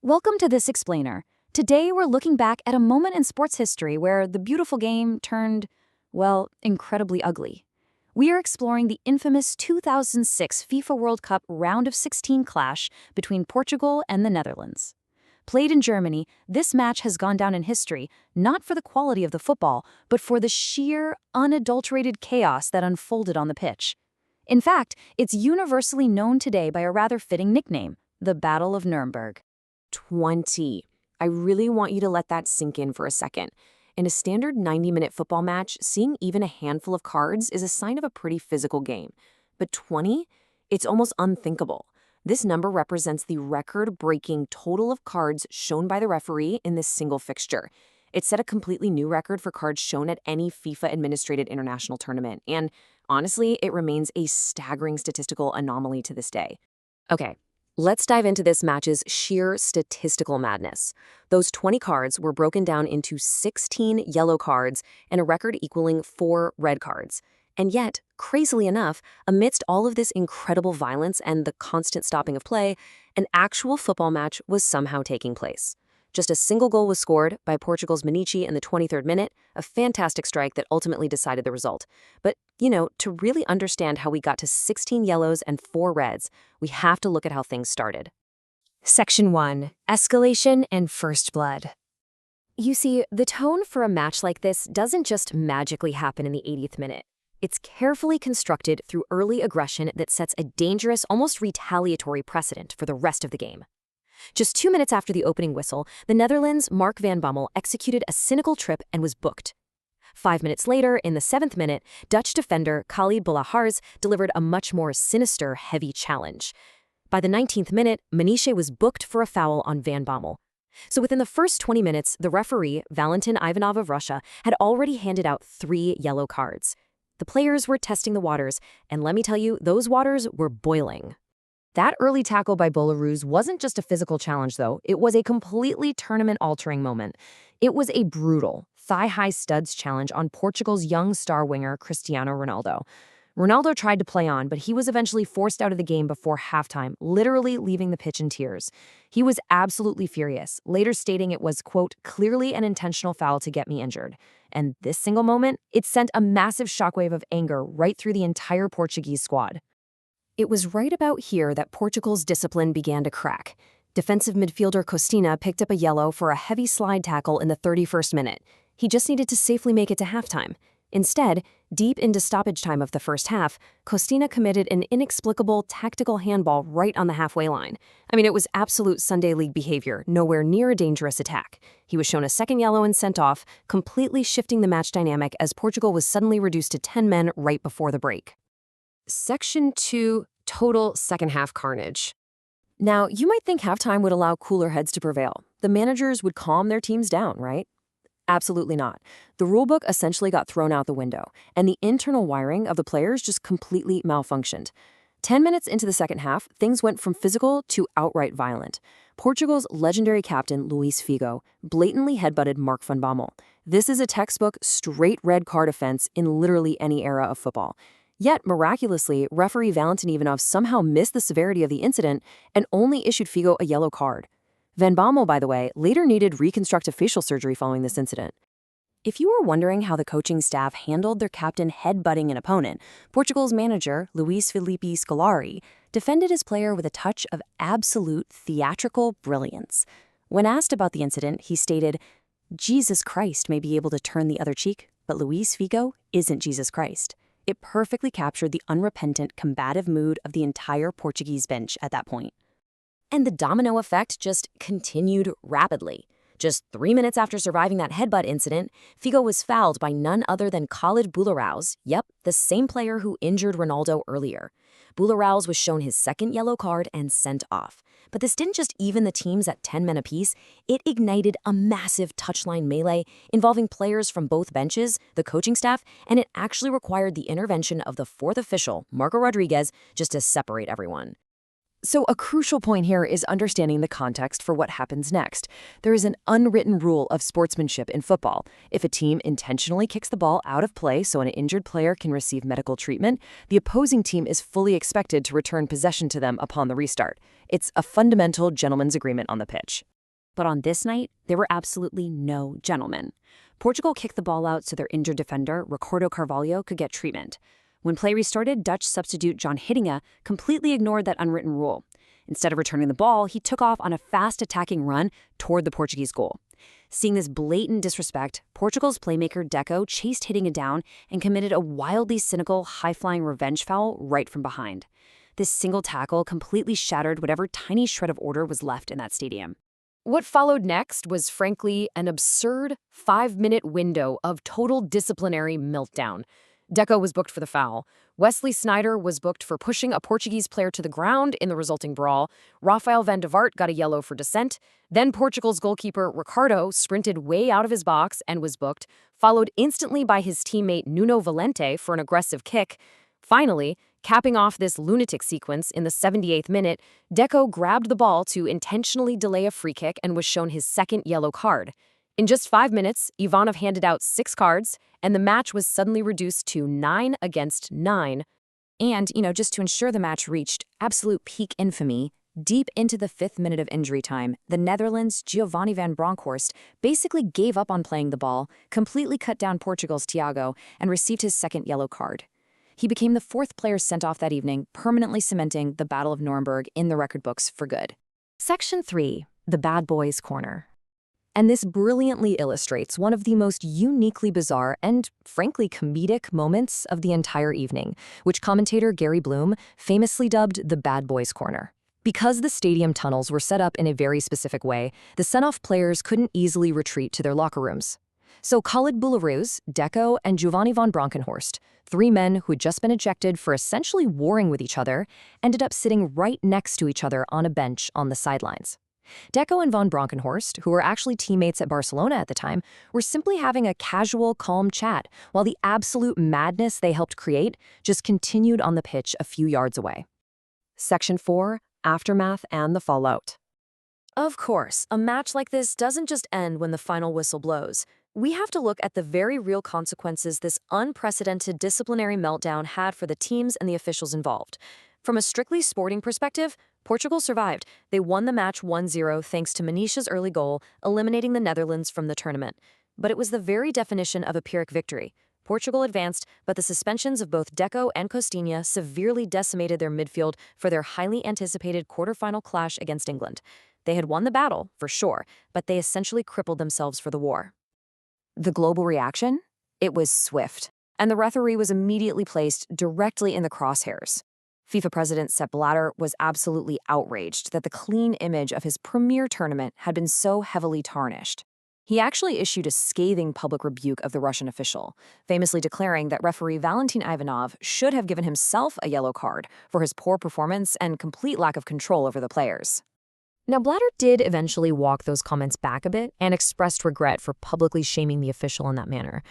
Welcome to This Explainer. Today we're looking back at a moment in sports history where the beautiful game turned, well, incredibly ugly. We are exploring the infamous 2006 FIFA World Cup round of 16 clash between Portugal and the Netherlands. Played in Germany, this match has gone down in history not for the quality of the football, but for the sheer, unadulterated chaos that unfolded on the pitch. In fact, it's universally known today by a rather fitting nickname, the Battle of Nuremberg. 20. I really want you to let that sink in for a second. In a standard 90-minute football match, seeing even a handful of cards is a sign of a pretty physical game. But 20? It's almost unthinkable. This number represents the record-breaking total of cards shown by the referee in this single fixture. It set a completely new record for cards shown at any FIFA-administrated international tournament, and honestly, it remains a staggering statistical anomaly to this day. Okay. Let's dive into this match's sheer statistical madness. Those 20 cards were broken down into 16 yellow cards and a record equaling 4 red cards. And yet, crazily enough, amidst all of this incredible violence and the constant stopping of play, an actual football match was somehow taking place. Just a single goal was scored by Portugal's Maniche in the 23rd minute, a fantastic strike that ultimately decided the result. But, to really understand how we got to 16 yellows and 4 reds, we have to look at how things started. Section 1. Escalation and First Blood. You see, the tone for a match like this doesn't just magically happen in the 80th minute. It's carefully constructed through early aggression that sets a dangerous, almost retaliatory precedent for the rest of the game. Just 2 minutes after the opening whistle, the Netherlands' Mark van Bommel executed a cynical trip and was booked. 5 minutes later, in the 7th minute, Dutch defender Khalid Boulahars delivered a much more sinister, heavy challenge. By the 19th minute, Maniche was booked for a foul on van Bommel. So within the first 20 minutes, the referee, Valentin Ivanov of Russia, had already handed out 3 yellow cards. The players were testing the waters, and let me tell you, those waters were boiling. That early tackle by Boulahars wasn't just a physical challenge, though. It was a completely tournament-altering moment. It was a brutal, thigh-high studs challenge on Portugal's young star winger, Cristiano Ronaldo. Ronaldo tried to play on, but he was eventually forced out of the game before halftime, literally leaving the pitch in tears. He was absolutely furious, later stating it was, quote, clearly an intentional foul to get me injured. And this single moment, it sent a massive shockwave of anger right through the entire Portuguese squad. It was right about here that Portugal's discipline began to crack. Defensive midfielder Costina picked up a yellow for a heavy slide tackle in the 31st minute. He just needed to safely make it to halftime. Instead, deep into stoppage time of the first half, Costina committed an inexplicable tactical handball right on the halfway line. It was absolute Sunday League behavior, nowhere near a dangerous attack. He was shown a second yellow and sent off, completely shifting the match dynamic as Portugal was suddenly reduced to 10 men right before the break. Section 2. Total second-half carnage. Now, you might think halftime would allow cooler heads to prevail. The managers would calm their teams down, right? Absolutely not. The rulebook essentially got thrown out the window, and the internal wiring of the players just completely malfunctioned. 10 minutes into the second half, things went from physical to outright violent. Portugal's legendary captain, Luis Figo, blatantly headbutted Mark van Bommel. This is a textbook straight red card offense in literally any era of football. Yet, miraculously, referee Valentin Ivanov somehow missed the severity of the incident and only issued Figo a yellow card. Van Bommel, by the way, later needed reconstructive facial surgery following this incident. If you were wondering how the coaching staff handled their captain headbutting an opponent, Portugal's manager, Luis Felipe Scolari, defended his player with a touch of absolute theatrical brilliance. When asked about the incident, he stated, "Jesus Christ may be able to turn the other cheek, but Luis Figo isn't Jesus Christ." It perfectly captured the unrepentant, combative mood of the entire Portuguese bench at that point. And the domino effect just continued rapidly. Just 3 minutes after surviving that headbutt incident, Figo was fouled by none other than Khalid Boulahars, the same player who injured Ronaldo earlier. Boulahars was shown his second yellow card and sent off. But this didn't just even the teams at 10 men apiece, it ignited a massive touchline melee involving players from both benches, the coaching staff, and it actually required the intervention of the fourth official, Marco Rodriguez, just to separate everyone. So a crucial point here is understanding the context for what happens next. There is an unwritten rule of sportsmanship in football. If a team intentionally kicks the ball out of play so an injured player can receive medical treatment, the opposing team is fully expected to return possession to them upon the restart. It's a fundamental gentleman's agreement on the pitch. But on this night, there were absolutely no gentlemen. Portugal kicked the ball out so their injured defender, Ricardo Carvalho, could get treatment. When play restarted, Dutch substitute John Hittinga completely ignored that unwritten rule. Instead of returning the ball, he took off on a fast attacking run toward the Portuguese goal. Seeing this blatant disrespect, Portugal's playmaker Deco chased Hittinga down and committed a wildly cynical, high-flying revenge foul right from behind. This single tackle completely shattered whatever tiny shred of order was left in that stadium. What followed next was, frankly, an absurd 5-minute window of total disciplinary meltdown. Deco was booked for the foul. Wesley Sneijder was booked for pushing a Portuguese player to the ground in the resulting brawl. Rafael van de Vaart got a yellow for dissent. Then Portugal's goalkeeper Ricardo sprinted way out of his box and was booked, followed instantly by his teammate Nuno Valente for an aggressive kick. Finally, capping off this lunatic sequence in the 78th minute, Deco grabbed the ball to intentionally delay a free kick and was shown his second yellow card. In just 5 minutes, Ivanov handed out 6 cards, and the match was suddenly reduced to 9 against 9. And, just to ensure the match reached absolute peak infamy, deep into the 5th minute of injury time, the Netherlands' Giovanni van Bronckhorst basically gave up on playing the ball, completely cut down Portugal's Thiago, and received his second yellow card. He became the 4th player sent off that evening, permanently cementing the Battle of Nuremberg in the record books for good. Section 3. The Bad Boys' Corner. And this brilliantly illustrates one of the most uniquely bizarre and, frankly, comedic moments of the entire evening, which commentator Gary Bloom famously dubbed the Bad Boys' Corner. Because the stadium tunnels were set up in a very specific way, the sent-off players couldn't easily retreat to their locker rooms. So Khalid Boulahrouz, Deco, and Giovanni van Bronckhorst, 3 men who had just been ejected for essentially warring with each other, ended up sitting right next to each other on a bench on the sidelines. Deco and von Bronckhorst, who were actually teammates at Barcelona at the time, were simply having a casual, calm chat, while the absolute madness they helped create just continued on the pitch a few yards away. Section 4. Aftermath and the Fallout. Of course, a match like this doesn't just end when the final whistle blows. We have to look at the very real consequences this unprecedented disciplinary meltdown had for the teams and the officials involved. From a strictly sporting perspective, Portugal survived. They won the match 1-0 thanks to Manisha's early goal, eliminating the Netherlands from the tournament. But it was the very definition of a Pyrrhic victory. Portugal advanced, but the suspensions of both Deco and Costinha severely decimated their midfield for their highly anticipated quarterfinal clash against England. They had won the battle, for sure, but they essentially crippled themselves for the war. The global reaction? It was swift, and the referee was immediately placed directly in the crosshairs. FIFA President Sepp Blatter was absolutely outraged that the clean image of his premier tournament had been so heavily tarnished. He actually issued a scathing public rebuke of the Russian official, famously declaring that referee Valentin Ivanov should have given himself a yellow card for his poor performance and complete lack of control over the players. Now, Blatter did eventually walk those comments back a bit and expressed regret for publicly shaming the official in that manner.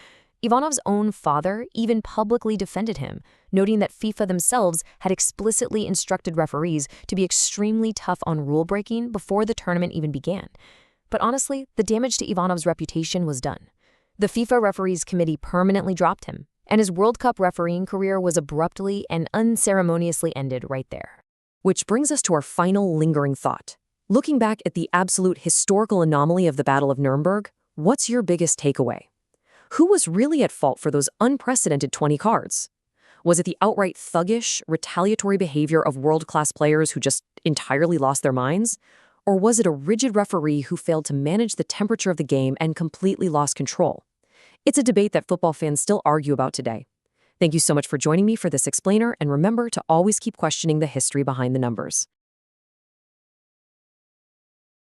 Ivanov's own father even publicly defended him, noting that FIFA themselves had explicitly instructed referees to be extremely tough on rule-breaking before the tournament even began. But honestly, the damage to Ivanov's reputation was done. The FIFA Referees Committee permanently dropped him, and his World Cup refereeing career was abruptly and unceremoniously ended right there. Which brings us to our final lingering thought. Looking back at the absolute historical anomaly of the Battle of Nuremberg, what's your biggest takeaway? Who was really at fault for those unprecedented 20 cards? Was it the outright thuggish, retaliatory behavior of world-class players who just entirely lost their minds? Or was it a rigid referee who failed to manage the temperature of the game and completely lost control? It's a debate that football fans still argue about today. Thank you so much for joining me for this explainer, and remember to always keep questioning the history behind the numbers.